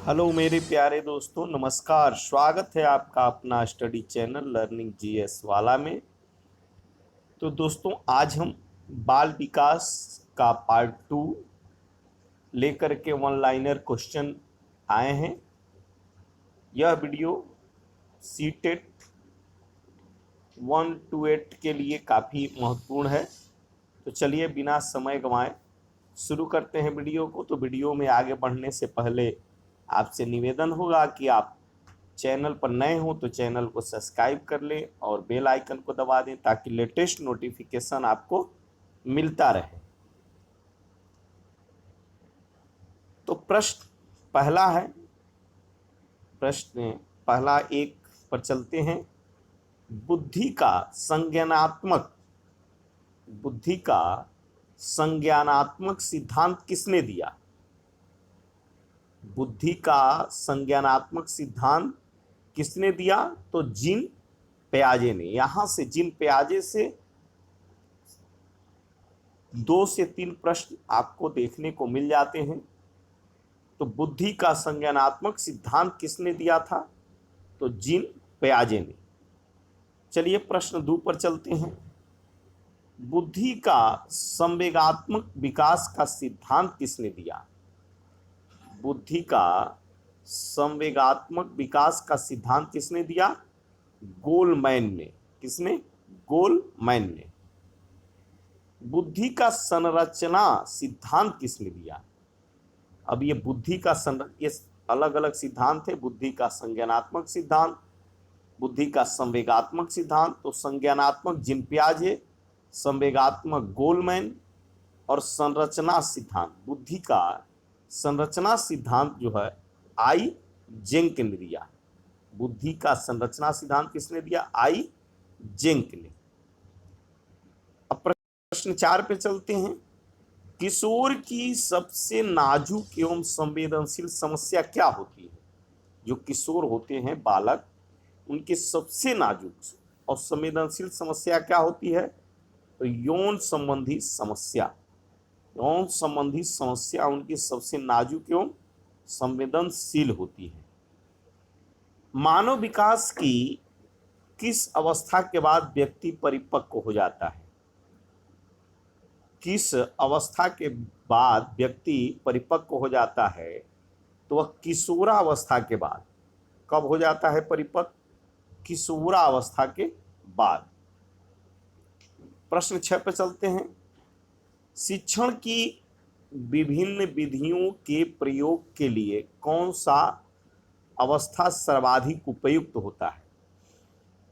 Hello मेरे प्यारे दोस्तों, नमस्कार। स्वागत है आपका अपना स्टडी चैनल लर्निंग जीएस वाला में। तो दोस्तों, आज हम बाल विकास का पार्ट 2 लेकर के वन लाइनर क्वेश्चन आए हैं। यह वीडियो सीटेट 1 to 8 के लिए काफ़ी महत्वपूर्ण है। तो चलिए बिना समय गंवाए शुरू करते हैं वीडियो को। तो वीडियो में आगे बढ़ने से पहले आपसे निवेदन होगा कि आप चैनल पर नए हो तो चैनल को सब्सक्राइब कर लें और बेल आइकन को दबा दें ताकि लेटेस्ट नोटिफिकेशन आपको मिलता रहे। तो प्रश्न पहला है, प्रश्न पहला एक पर चलते हैं। बुद्धि का संज्ञानात्मक सिद्धांत किसने दिया? बुद्धि का संज्ञानात्मक सिद्धांत किसने दिया? तो जीन पियाजे ने। यहां से जीन पियाजे से 2 से 3 प्रश्न आपको देखने को मिल जाते हैं। तो बुद्धि का संज्ञानात्मक सिद्धांत किसने दिया था? तो जीन पियाजे ने। चलिए प्रश्न 2 पर चलते हैं। बुद्धि का संवेगात्मक विकास का सिद्धांत किसने दिया? बुद्धि का संवेगात्मक विकास का सिद्धांत किसने दिया? गोलमैन ने। किसने? गोलमैन ने। बुद्धि का संरचना सिद्धांत किसने दिया? अब ये बुद्धि का ये अलग अलग सिद्धांत है। बुद्धि का संज्ञानात्मक सिद्धांत, बुद्धि का संवेगात्मक सिद्धांत। तो संज्ञानात्मक जीन पियाजे, संवेगात्मक गोलमैन और संरचना सिद्धांत, बुद्धि का संरचना सिद्धांत जो है आई जेंक ने दिया। बुद्धि का संरचना सिद्धांत किसने दिया? आई जेंक ने। अब प्रश्न 4 पे चलते हैं। किशोर की सबसे नाजुक एवं संवेदनशील समस्या क्या होती है? जो किशोर होते हैं, बालक, उनकी सबसे नाजुक और संवेदनशील समस्या क्या होती है? तो यौन संबंधी समस्या। यौन संबंधी समस्या उनकी सबसे नाजुक एवं संवेदनशील होती है। मानव विकास की किस अवस्था के बाद व्यक्ति परिपक्व हो जाता है? किस अवस्था के बाद व्यक्ति परिपक्व हो जाता है? तो वह किशोरावस्था के बाद। कब हो जाता है परिपक्व? किशोरावस्था के बाद। प्रश्न 6 पे चलते हैं। शिक्षण की विभिन्न विधियों के प्रयोग के लिए कौन सा अवस्था सर्वाधिक उपयुक्त होता है?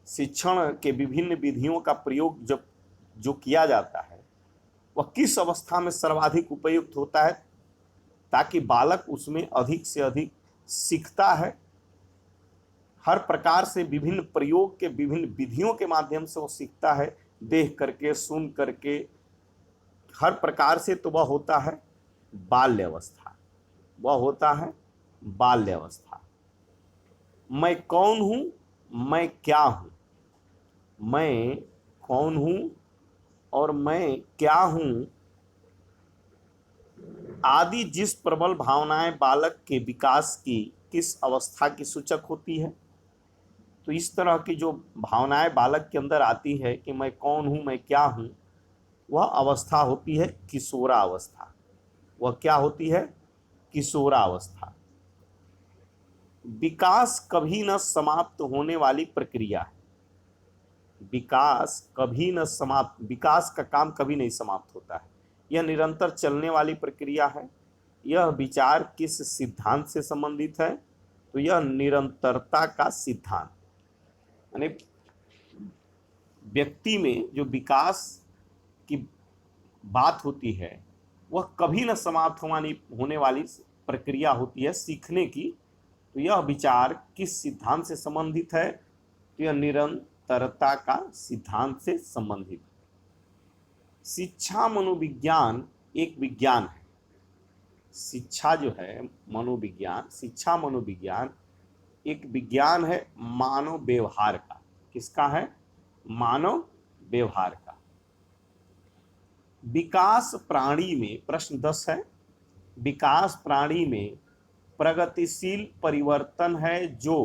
शिक्षण के विभिन्न विधियों का प्रयोग जब जो किया जाता है वह किस अवस्था में सर्वाधिक उपयुक्त होता है ताकि बालक उसमें अधिक से अधिक सीखता है? हर प्रकार से विभिन्न प्रयोग के विभिन्न विधियों के माध्यम से वो सीखता है, देख करके, सुन करके, हर प्रकार से। तो वह होता है बाल्य अवस्था। वह होता है बाल्य अवस्था। मैं कौन हूं, मैं क्या हूं, मैं कौन हूं और मैं क्या हूं आदि जिस प्रबल भावनाएं बालक के विकास की किस अवस्था की सूचक होती है? तो इस तरह की जो भावनाएं बालक के अंदर आती है कि मैं कौन हूं, मैं क्या हूं, वह अवस्था होती है किशोरावस्था। वह क्या होती है? किशोरावस्था। विकास कभी न समाप्त होने वाली प्रक्रिया है। विकास कभी न समाप्त, विकास का काम कभी नहीं समाप्त होता है। यह निरंतर चलने वाली प्रक्रिया है। यह विचार किस सिद्धांत से संबंधित है? तो यह निरंतरता का सिद्धांत। यानी व्यक्ति में जो विकास की बात होती है वह कभी न समाप्त होने वाली प्रक्रिया होती है सीखने की। तो यह विचार किस सिद्धांत से संबंधित है? तो यह निरंतरता का सिद्धांत से संबंधित है। शिक्षा मनोविज्ञान एक विज्ञान है। शिक्षा जो है मनोविज्ञान, शिक्षा मनोविज्ञान एक विज्ञान है मानव व्यवहार का। किसका है? मानव व्यवहार का। विकास प्राणी में, प्रश्न 10 है, विकास प्राणी में प्रगतिशील परिवर्तन है जो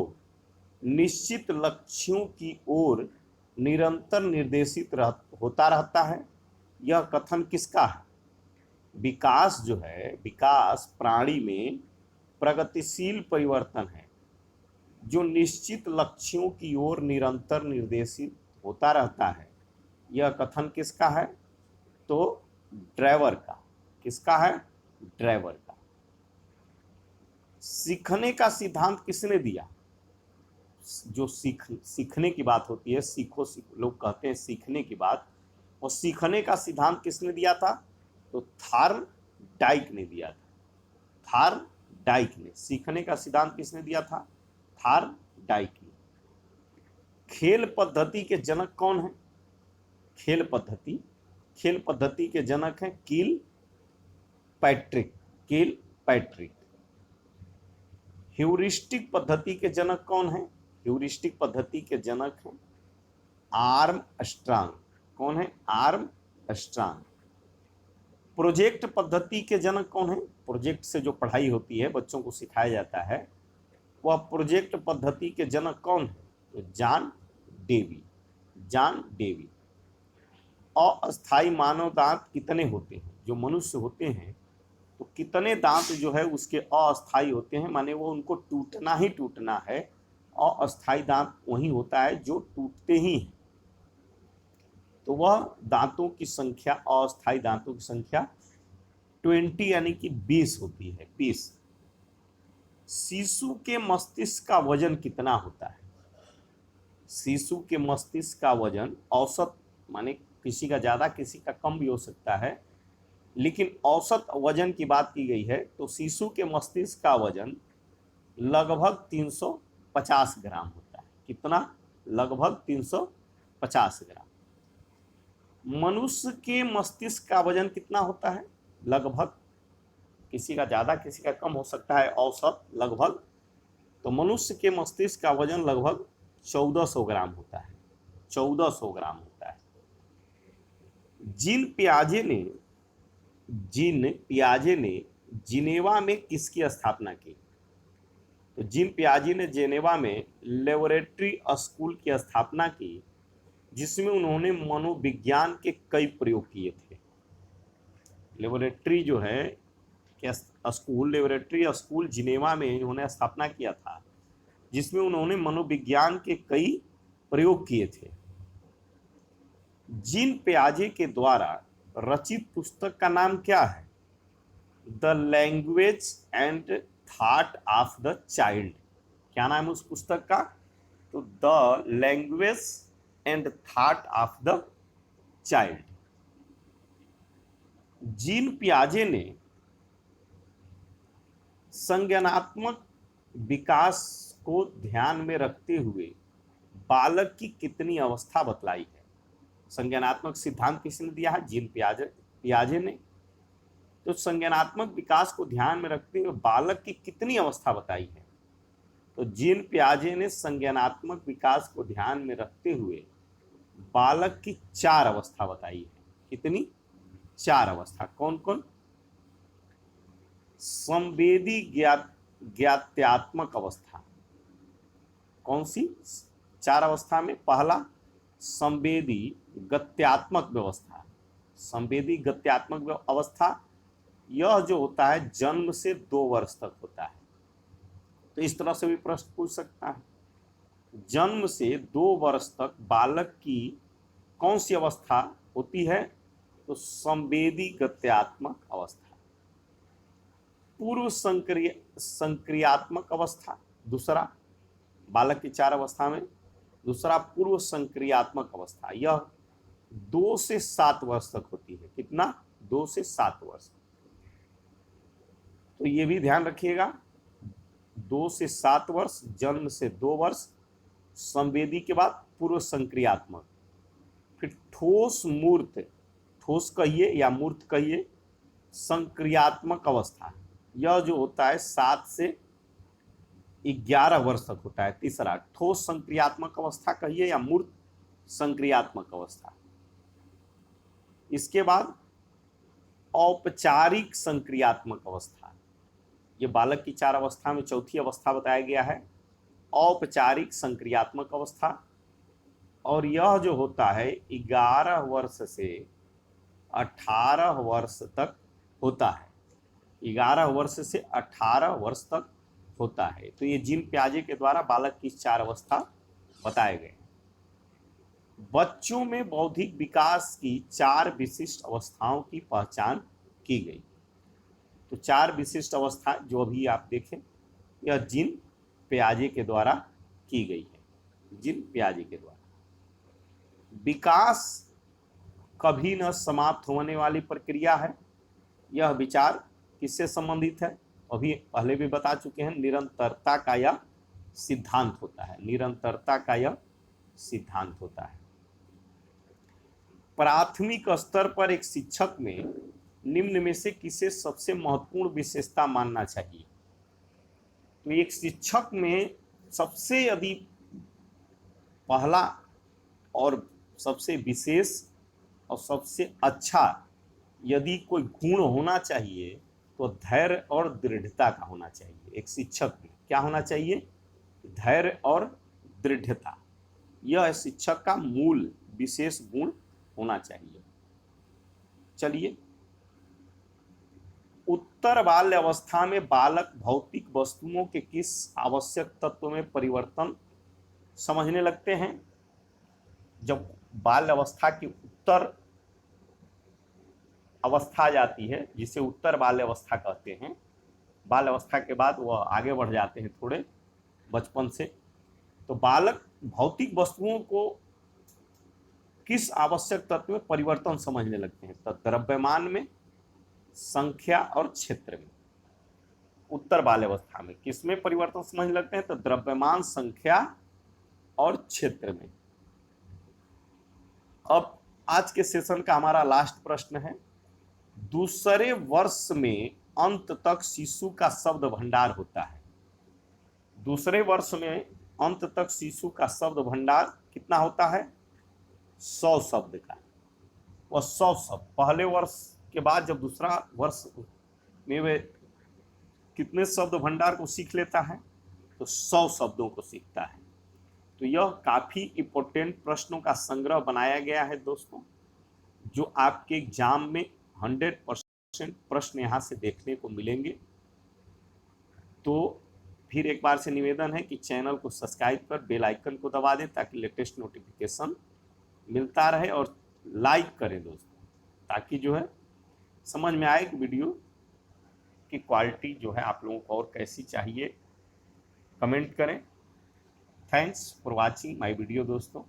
निश्चित लक्ष्यों की ओर निरंतर निर्देशित होता रहता है। यह कथन किसका है? विकास जो है, विकास प्राणी में प्रगतिशील परिवर्तन है जो निश्चित लक्ष्यों की ओर निरंतर निर्देशित होता रहता है। यह कथन किसका है? तो ड्राइवर का। किसका है? ड्राइवर का। सीखने का सिद्धांत किसने दिया? जो सीखने की बात होती है, सीखो लोग कहते हैं सीखने की बात, और सीखने का सिद्धांत किसने दिया था? तो थार्नडाइक ने दिया था। थार्नडाइक ने। सीखने का सिद्धांत किसने दिया था? थार्नडाइक ने। खेल पद्धति के जनक कौन है? खेल पद्धति के जनक हैं किल पैट्रिक। ह्यूरिस्टिक पद्धति के जनक कौन है? ह्यूरिस्टिक पद्धति के जनक हैं आर्मस्ट्रांग। कौन है? आर्मस्ट्रांग। प्रोजेक्ट पद्धति के जनक कौन है? प्रोजेक्ट से जो पढ़ाई होती है, बच्चों को सिखाया जाता है, वह प्रोजेक्ट पद्धति के जनक कौन है? तो जॉन डेवी। अस्थाई मानव दांत कितने होते हैं? जो मनुष्य होते हैं तो कितने दांत जो है उसके अस्थाई होते हैं, माने वो उनको टूटना ही टूटना है। अस्थाई दांत वही होता है जो टूटते ही हैं। तो वह दांतों की संख्या, अस्थाई दांतों की संख्या 20 यानी कि 20 होती है। 20। शिशु के मस्तिष्क का वजन कितना होता है? शिशु के मस्तिष्क का वजन औसत, माने किसी का ज्यादा किसी का कम भी हो सकता है, लेकिन औसत वजन की बात की गई है तो शिशु के मस्तिष्क का वजन लगभग 350 ग्राम होता है। कितना? लगभग 350 ग्राम। मनुष्य के मस्तिष्क का वजन कितना होता है? लगभग, किसी का ज्यादा किसी का कम हो सकता है, औसत लगभग। तो मनुष्य के मस्तिष्क का वजन लगभग 1400 ग्राम होता है। 1400 ग्राम होता है। जीन पियाजे ने जिनेवा में किसकी स्थापना की? तो जीन पियाजे ने जेनेवा में लेबोरेटरी स्कूल की स्थापना की, जिसमें उन्होंने मनोविज्ञान के कई प्रयोग किए थे। लेबोरेटरी जो है लेबोरेटरी स्कूल जिनेवा में उन्होंने स्थापना किया था, जिसमें उन्होंने मनोविज्ञान के कई प्रयोग किए थे। जीन पियाजे के द्वारा रचित पुस्तक का नाम क्या है? The language and thought of the child. क्या नाम है उस पुस्तक का? तो the language and thought of the child. Jean पियाजे ने संज्ञानात्मक विकास को ध्यान में रखते हुए बालक की कितनी अवस्था बतलाई है? संज्ञानात्मक सिद्धांत किसने दिया है? जीन पियाजे ने। तो संज्ञानात्मक विकास को ध्यान में रखते हुए बालक की कितनी अवस्था बताई है? तो जीन पियाजे ने संज्ञानात्मक विकास को ध्यान में रखते हुए बालक की 4 अवस्था बताई है। कितनी? 4 अवस्था। कौन कौन? संवेदी ज्ञात्यात्मक अवस्था। कौन सी 4 अवस्था में? पहला संवेदी गत्यात्मक व्यवस्था। संवेदी गत्यात्मक अवस्था, यह जो होता है जन्म से 2 वर्ष तक होता है। तो इस तरह से भी प्रश्न पूछ सकता है, जन्म से 2 वर्ष तक बालक की कौन सी अवस्था होती है? तो संवेदी गत्यात्मक अवस्था। पूर्व संक्रियात्मक अवस्था दूसरा, बालक की 4 अवस्था में दूसरा पूर्व संक्रियात्मक अवस्था, यह 2 से 7 वर्ष तक होती है। कितना? 2 से 7 वर्ष। तो ये भी ध्यान रखिएगा, 2 से 7 वर्ष, जन्म से 2 वर्ष, संवेदी के बाद पूर्व संक्रियात्मक, फिर ठोस मूर्त, ठोस कहिए या मूर्त कहिए, संक्रियात्मक अवस्था, यह जो होता है 7 से 11 वर्ष तक होता है। तीसरा ठोस संक्रियात्मक अवस्था कहिए या मूर्त संक्रियात्मक अवस्था। इसके बाद औपचारिक संक्रियात्मक अवस्था, ये बालक की 4 अवस्था में चौथी अवस्था बताया गया है, औपचारिक संक्रियात्मक अवस्था। और यह जो होता है 11 वर्ष से 18 वर्ष तक होता है, 11 वर्ष से 18 वर्ष तक होता है। तो ये जीन पियाजे के द्वारा बालक की 4 अवस्था बताए गए। बच्चों में बौद्धिक विकास की 4 विशिष्ट अवस्थाओं की पहचान की गई। तो 4 विशिष्ट अवस्था जो अभी आप देखें, यह जीन पियाजे के द्वारा की गई है, जीन पियाजे के द्वारा। विकास कभी न समाप्त होने वाली प्रक्रिया है। यह विचार किससे संबंधित है? अभी पहले भी बता चुके हैं, निरंतरता का यह सिद्धांत होता है, निरंतरता का यह सिद्धांत होता है। प्राथमिक स्तर पर एक शिक्षक में निम्न में से किसे सबसे महत्वपूर्ण विशेषता मानना चाहिए? तो एक शिक्षक में सबसे यदि पहला और सबसे विशेष और सबसे अच्छा यदि कोई गुण होना चाहिए तो धैर्य और दृढ़ता का होना चाहिए। एक शिक्षक में क्या होना चाहिए? धैर्य और दृढ़ता। यह शिक्षक का मूल विशेष गुण होना चाहिए। चलिए, उत्तर बाल्य अवस्था में बालक भौतिक वस्तुओं के किस आवश्यक तत्व में परिवर्तन समझने लगते हैं? जब बाल्य अवस्था की उत्तर अवस्था आ जाती है, जिसे उत्तर बाल्य अवस्था कहते हैं, बाल्य अवस्था के बाद वह आगे बढ़ जाते हैं थोड़े बचपन से, तो बालक भौतिक वस्तुओं को किस आवश्यक तत्व में परिवर्तन समझने लगते हैं? तो द्रव्यमान में, संख्या और क्षेत्र में। उत्तर बाल्य अवस्था में किस में परिवर्तन समझने लगते हैं? तो द्रव्यमान, संख्या और क्षेत्र में। अब आज के सेशन का हमारा लास्ट प्रश्न है, दूसरे वर्ष में अंत तक शिशु का शब्द भंडार होता है। दूसरे वर्ष में अंत तक शिशु का शब्द भंडार कितना होता है? 100 शब्द का। वह 100 शब्द पहले वर्ष के बाद जब दूसरा वर्ष में वे कितने शब्द भंडार को सीख लेता है? तो 100 शब्दों को सीखता है। तो यह काफी इंपॉर्टेंट प्रश्नों का संग्रह बनाया गया है दोस्तों, जो आपके एग्जाम में 100% प्रश्न यहाँ से देखने को मिलेंगे। तो फिर एक बार से निवेदन है कि चैनल को सब्सक्राइब कर बेल आइकन को दबा दें ताकि लेटेस्ट नोटिफिकेशन मिलता रहे, और लाइक करें दोस्तों, ताकि जो है समझ में आए कि वीडियो की क्वालिटी जो है आप लोगों को और कैसी चाहिए। कमेंट करें। Thanks for watching my video दोस्तों।